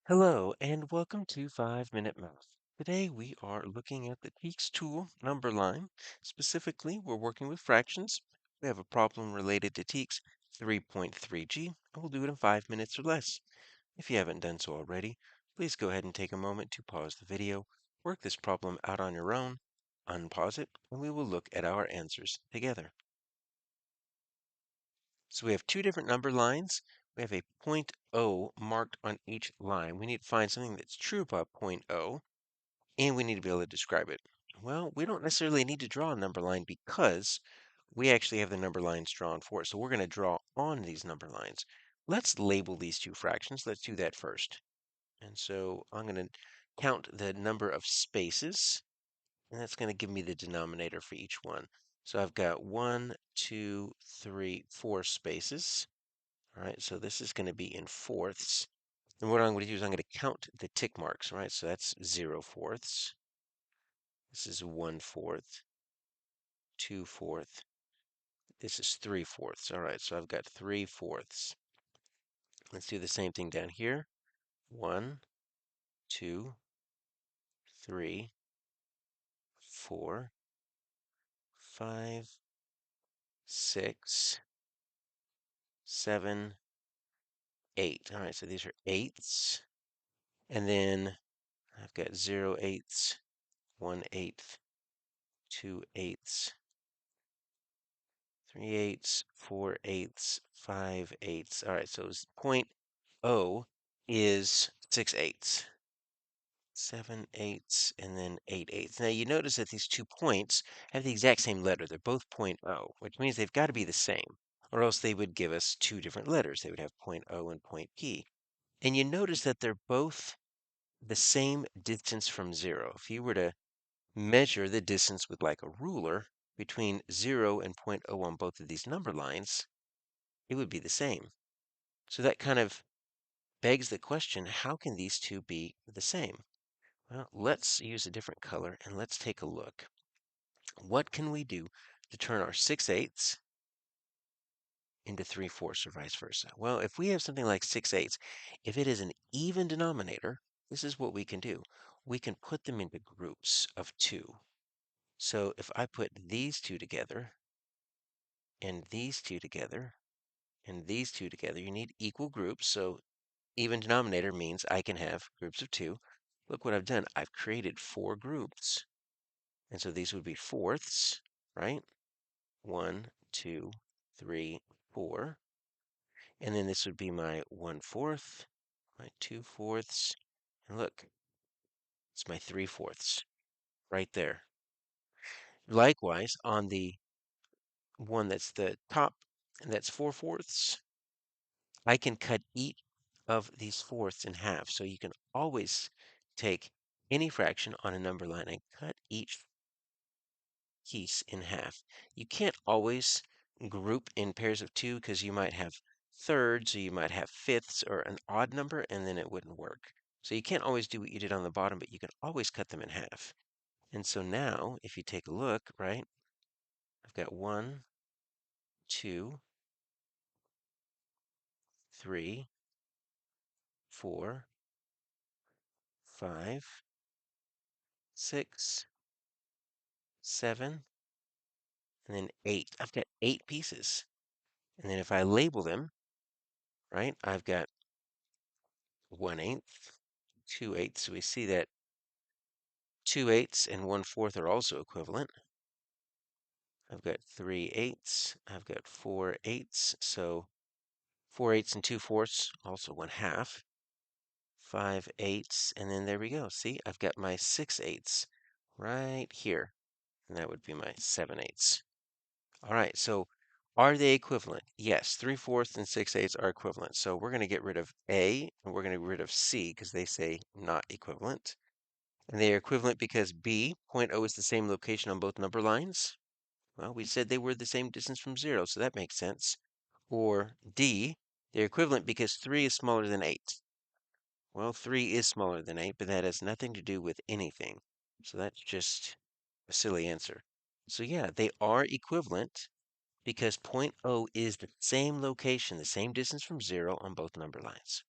Hello and welcome to 5 Minute Math. Today we are looking at the TEKS tool number line. Specifically, we're working with fractions. We have a problem related to TEKS 3.3g, and we'll do it in 5 minutes or less. If you haven't done so already, please go ahead and take a moment to pause the video, work this problem out on your own, unpause it, and we will look at our answers together. So we have two different number lines. We have a point O marked on each line. We need to find something that's true about point O, and we need to be able to describe it. Well, we don't necessarily need to draw a number line because we actually have the number lines drawn for it. So we're going to draw on these number lines. Let's label these two fractions. Let's do that first. And so I'm going to count the number of spaces, and that's going to give me the denominator for each one. So I've got 1, 2, 3, 4 spaces. All right, so this is going to be in fourths. And what I'm going to do is I'm going to count the tick marks, right? So that's 0 fourths. This is 1 fourth, 2 fourths. This is 3 fourths. All right, so I've got 3 fourths. Let's do the same thing down here. 1, 2, 3, 4, 5, 6, 7, 8. All right, so these are eighths. And then I've got 0 8ths, 1 8th, 2 8ths, 3 8ths, 4 8ths, 5 8ths. All right, so point O is 6 8ths, 7 8ths, and then 8 8ths. Now you notice that these 2 points have the exact same letter. They're both point O, which means they've got to be the same, or else they would give us two different letters. They would have point O and point P. And you notice that they're both the same distance from zero. If you were to measure the distance with like a ruler between 0 and point O on both of these number lines, it would be the same. So that kind of begs the question, how can these two be the same? Well, let's use a different color and let's take a look. What can we do to turn our 6 8ths into 3 4ths or vice versa? Well, if we have something like 6 8ths, if it is an even denominator, this is what we can do. We can put them into groups of 2. So if I put these two together and these two together and these two together, you need equal groups. So even denominator means I can have groups of 2. Look what I've done. I've created 4 groups. And so these would be fourths, right? 1, 2, 3, 4. And then this would be my 1 4th, my 2 4ths. And look, it's my 3 4ths right there. Likewise, on the one that's the top, and that's 4 4ths, I can cut each of these fourths in half. So you can always take any fraction on a number line and cut each piece in half. You can't always group in pairs of 2 because you might have thirds or you might have fifths or an odd number and then it wouldn't work. So you can't always do what you did on the bottom, but you can always cut them in half. And so now if you take a look, right, I've got 1, 2, 3, 4, 5, 6, 7, and then 8. I've got 8 pieces. And then if I label them, right, I've got 1 8th, 2 8ths. So we see that 2 8ths and 1 4th are also equivalent. I've got 3 8ths. I've got 4 8ths. So 4 8ths and 2 4ths, also 1/2. 5 8ths, and then there we go. See, I've got my 6 8ths right here, and that would be my 7 8ths. All right, so are they equivalent? Yes, 3 4ths and 6 8ths are equivalent. So we're going to get rid of A and we're going to get rid of C because they say not equivalent. And they are equivalent because B, point O, is the same location on both number lines. Well, we said they were the same distance from 0, so that makes sense. Or D, they're equivalent because 3 is smaller than 8. Well, 3 is smaller than 8, but that has nothing to do with anything. So that's just a silly answer. So yeah, they are equivalent because point O is the same location, the same distance from 0 on both number lines.